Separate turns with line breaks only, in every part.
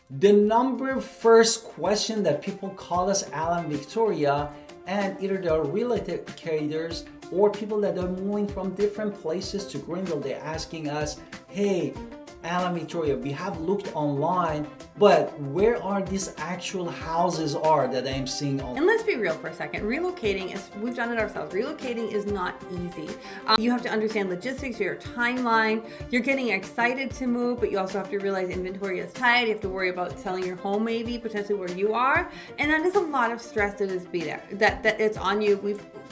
The number first question that people call us, Alan, Victoria, and either they're relocators or people that are moving from different places to Greenville, they're asking us, hey, Alan, Victoria, we have looked online, but where are these actual houses are that I'm seeing online?
And let's be real for a second. Relocating is, we've done it ourselves. Relocating is not easy. You have to understand logistics, your timeline. You're getting excited to move, but you also have to realize inventory is tight. You have to worry about selling your home, maybe potentially where you are, and that is a lot of stress that is be there. That it's on you.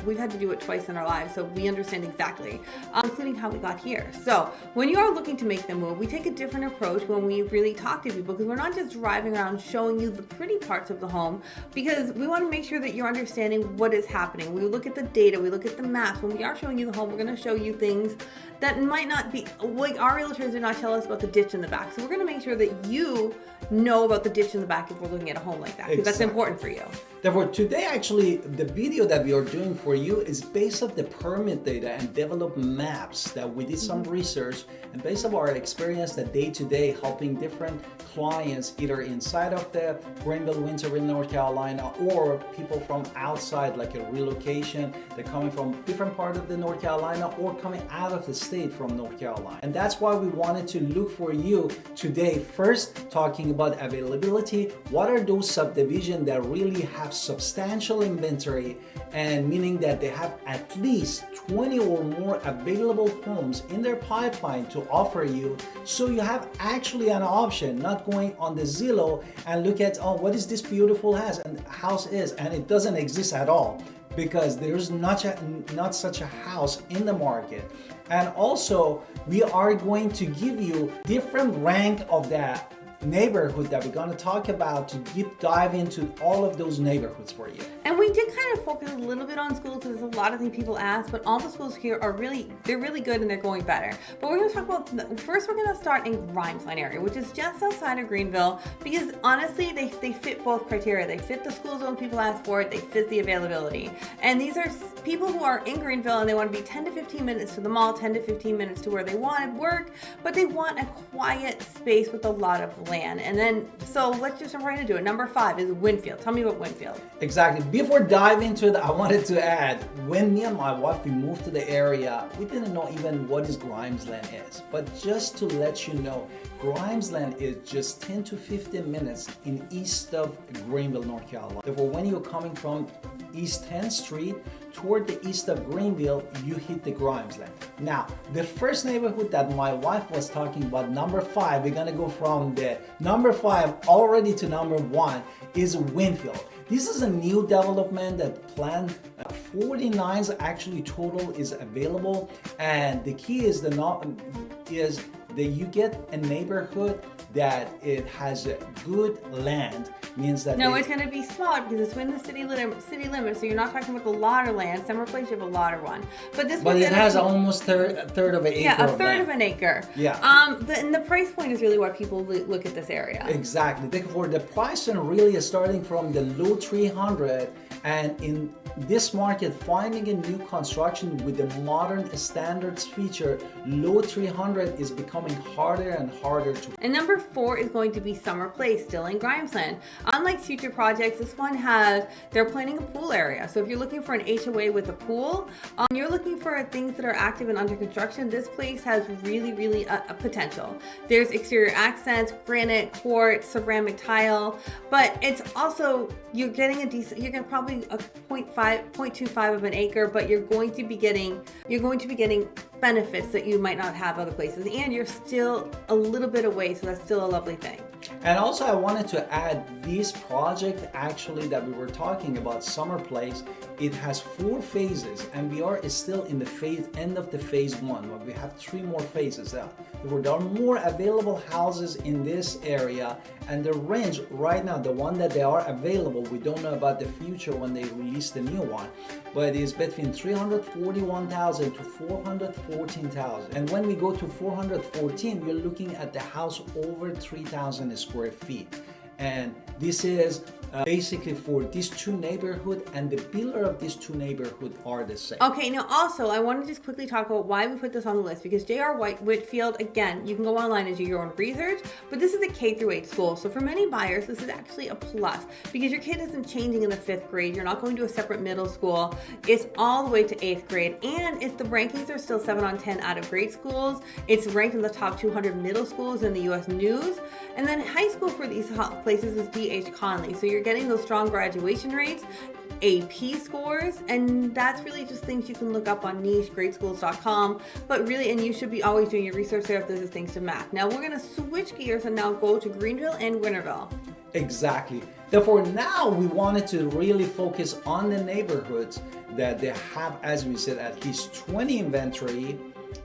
We've had to do it twice in our lives, so we understand exactly, including how we got here. So when you are looking to make the move, we take a different approach when we really talk to people, because we're not just driving around showing you the pretty parts of the home, because we want to make sure that you're understanding what is happening. We look at the data, we look at the maps. When we are showing you the home, we're going to show you things that might not be, like our realtors do not tell us about the ditch in the back. So we're going to make sure that you know about the ditch in the back if we're looking at a home like that, because that's important for you.
Therefore, today actually, the video that we are doing for you is based off the permit data and developed maps that we did some research, and based on our experience that day to day helping different clients either inside of the Greenville, Winterville, North Carolina, or people from outside like a relocation. They're coming from different part of the North Carolina or coming out of the state from North Carolina. And that's why we wanted to look for you today. First, talking about availability. What are those subdivisions that really have substantial inventory, and meaning that they have at least 20 or more available homes in their pipeline to offer you, so you have actually an option, not going on the Zillow and look at, oh, what is this beautiful house is, and it doesn't exist at all, because there's not such a house in the market. And also, we are going to give you different rank of that neighborhood that we're going to talk about to deep dive into all of those neighborhoods for you.
And we did kind of focus a little bit on schools, because there's a lot of things people ask, but all the schools here are they're really good and they're going better. But we're going to talk about, first we're going to start in Grimesland area, which is just outside of Greenville, because honestly, they fit both criteria. They fit the school zone people ask for it, they fit the availability. And these are people who are in Greenville and they want to be 10 to 15 minutes to the mall, 10 to 15 minutes to where they want to work, but they want a quiet space with a lot of land. And then, so let's just jump right into it. Number 5 is Winfield. Tell me about Winfield.
Exactly. Before diving into it, I wanted to add, when me and my wife, we moved to the area, we didn't know even what is Grimesland is. But just to let you know, Grimesland is just 10 to 15 minutes in east of Greenville, North Carolina. Therefore, when you're coming from East 10th Street toward the east of Greenville, you hit the Grimesland. Now, the first neighborhood that my wife was talking about, number 5, we're gonna go from the number 5 already to number 1, is Winfield. This is a new development that planned 49 actually total is available, and the key is that you get a neighborhood that it has a good land, means that
it's going to be smaller because it's within the city limits, so you're not talking about a lot of land. Summer Place, you have a lot of one, but
it has almost a third of an acre.
Yeah, a third of an acre.
Yeah.
And the price point is really why people look at this area.
Exactly. Therefore, the pricing really is starting from the low 300, and in this market, finding a new construction with the modern standards feature, low 300 is becoming harder and harder to.
And number 4 is going to be Summer Place, still in Grimesland. Unlike future projects, this one they're planning a pool area. So if you're looking for an HOA with a pool, you're looking for things that are active and under construction, this place has really a potential. There's exterior accents, granite, quartz, ceramic tile, but it's also, you're getting probably a 0.25 of an acre, but you're going to be getting benefits that you might not have other places, and you're still a little bit away, so that's still a lovely thing.
And also, I wanted to add, this project actually that we were talking about, Summer Place, it has 4 phases, and we are still in the end of the phase 1, but we have 3 more phases out. There are more available houses in this area, and the range right now, the one that they are available, we don't know about the future when they release the new one, but it's between 341,000 to 414,000. And when we go to 414, we're looking at the house over 3,000 square feet. and this is basically for these two neighborhoods, and the builder of these two neighborhoods are the same.
Okay, now also I want to just quickly talk about why we put this on the list, because J.R. Whitfield, again, you can go online and do your own research, but this is a K through 8 school. So for many buyers, this is actually a plus because your kid isn't changing in the 5th grade. You're not going to a separate middle school. It's all the way to 8th grade, and if the rankings are still 7 on 10 out of grade schools, it's ranked in the top 200 middle schools in the U.S. News. And then high school for these places is D.H. Conley. So you're getting those strong graduation rates, AP scores, and that's really just things you can look up on niche, gradeschools.com. But really, and you should be always doing your research there if this is things to map. Now we're going to switch gears and now go to Greenville and Winterville.
Exactly. Therefore, now we wanted to really focus on the neighborhoods that they have, as we said, at least 20 inventory.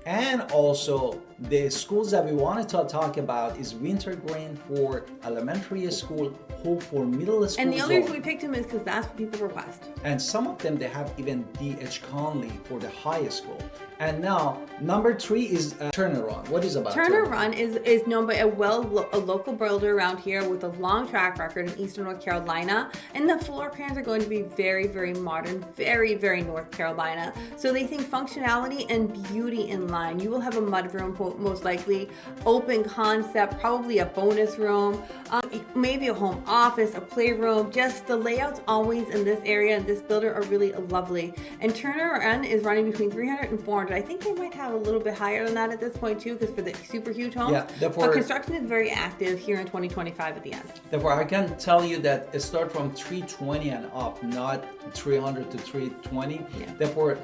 And also the schools that we wanted to talk about is Wintergreen for elementary school, Hope for middle school.
And the only reason we picked them is because that's what people request.
And some of them, they have even D.H. Conley for the high school. And now, number 3 is Turner Run. What is about
Turner Run is known by a local builder around here with a long track record in Eastern North Carolina. And the floor plans are going to be very, very modern, very, very North Carolina. So they think functionality and beauty in line. You will have a mudroom, most likely, open concept, probably a bonus room, maybe a home office, a playroom. Just the layouts always in this area and this builder are really lovely. And Turner Run is running between 300 and 400. I think they might have a little bit higher than that at this point too, because for the super huge homes.
Yeah, therefore,
but construction is very active here in 2025 at the end.
Therefore, I can tell you that it starts from 320 and up, not 300 to 320.
Yeah.
Therefore,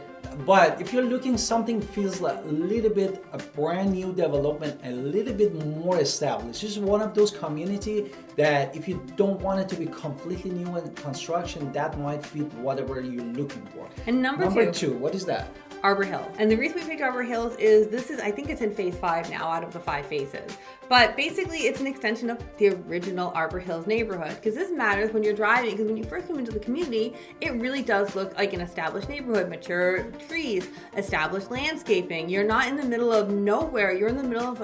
but if you're looking something feels like a little bit a brand new development, a little bit more established. This is one of those community that if you don't want it to be completely new in construction, that might fit whatever you're looking for.
And number
two, what is that?
Arbor Hills. And the reason we picked Arbor Hills is I think it's in phase 5 now out of the 5 phases. But basically it's an extension of the original Arbor Hills neighborhood, because this matters when you're driving, because when you first come into the community, it really does look like an established neighborhood, mature trees, established landscaping. You're not in the middle of nowhere. You're in the middle of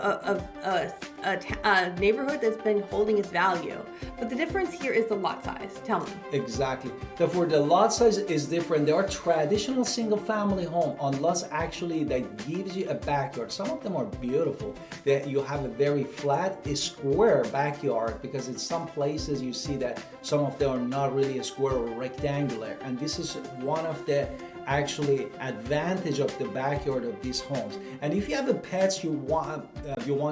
a neighborhood that's been holding its value. But the difference here is the lot size. Tell me.
Exactly. Therefore, the lot size is different. There are traditional single-family home, unless actually that gives you a backyard. Some of them are beautiful. That you have a very flat, square backyard, because in some places you see that some of them are not really a square or rectangular. And this is one of the actually advantage of the backyard of these homes. And if you have a pets, you want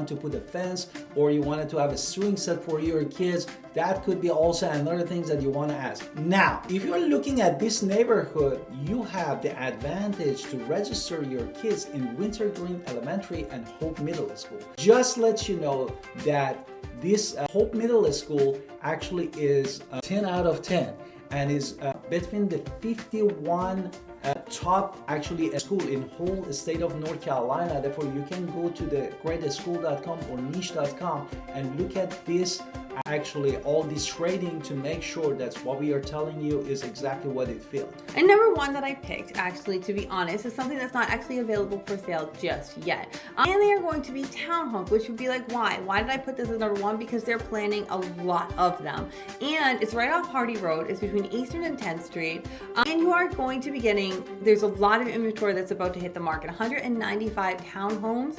to put a fence, or you wanted to have a swing set for your kids, that could be also another thing that you want to ask. Now, if you're looking at this neighborhood, you have the advantage to register your kids in Wintergreen Elementary and Hope Middle School. Just let you know that this Hope Middle School actually is 10 out of 10 and is between the 51 top actually a school in whole state of North Carolina. Therefore, you can go to the gradeschool.com or niche.com and look at this, actually all this rating, to make sure that what we are telling you is exactly what it feels.
And number 1 that I picked, actually, to be honest, is something that's not actually available for sale just yet. And they are going to be townhomes, which would be like, why? Why did I put this as number 1? Because they're planning a lot of them. And it's right off Hardy Road. It's between Eastern and 10th Street. And you are going to be getting, there's a lot of inventory that's about to hit the market, 195 townhomes.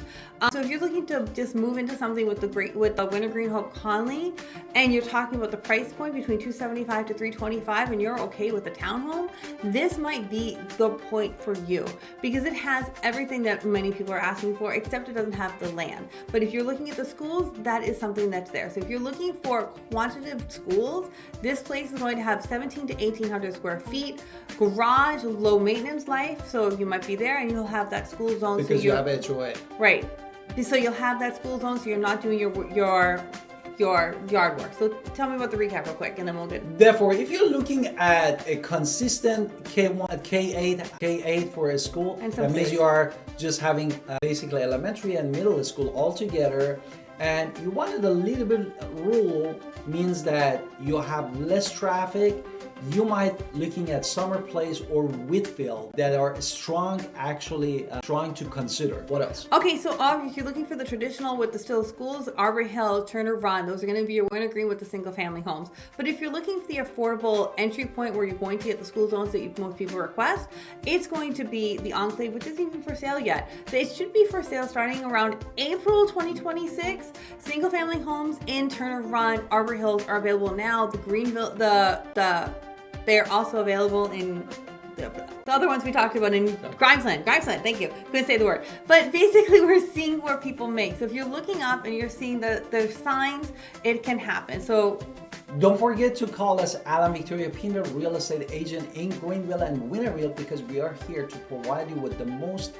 So if you're looking to just move into something with the Wintergreen Hope Conley, and you're talking about the price point between $275 to $325, and you're okay with the townhome, this might be the point for you, because it has everything that many people are asking for, except it doesn't have the land. But if you're looking at the schools, that is something that's there. So if you're looking for quantitative schools, this place is going to have 17 to 1800 square feet, garage, low maintenance life, so you might be there and you'll have that school zone.
Because
so
you have HOA.
Right. So you'll have that school zone, so you're not doing your yard work. So tell me about the recap real quick, and then we'll get.
Therefore, if you're looking at a consistent K1, K8 for a school, that means you are just having basically elementary and middle school all together. And you wanted a little bit rule, means that you have less traffic, you might looking at Summer Place or Whitfield that are strong, actually strong to consider. What else?
Okay, so if you're looking for the traditional with the still schools, Arbor Hills, Turner Run, those are going to be your winter green with the single family homes. But if you're looking for the affordable entry point where you're going to get the school zones that most people request, it's going to be the Enclave, which isn't even for sale yet. It should be for sale starting around April 2026. Single family homes in Turner Run, Arbor Hills are available now. The Greenville, they're also available in the other ones we talked about in Grimesland, thank you. Couldn't say the word. But basically we're seeing where people make. So if you're looking up and you're seeing the signs, it can happen. So
don't forget to call us Alan Victoria Pinder, real estate agent in Greenville and Winterville, because we are here to provide you with the most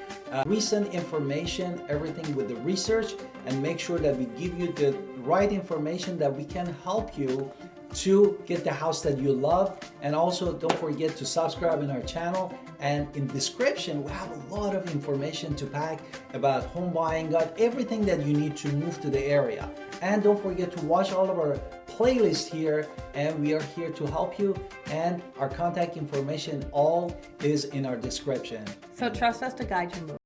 recent information, everything with the research, and make sure that we give you the right information that we can help you to get the house that you love. And also don't forget to subscribe in our channel, and in description we have a lot of information to pack about home buying, got everything that you need to move to the area. And don't forget to watch all of our playlists here, and we are here to help you, and our contact information all is in our description.
trust us to guide you move.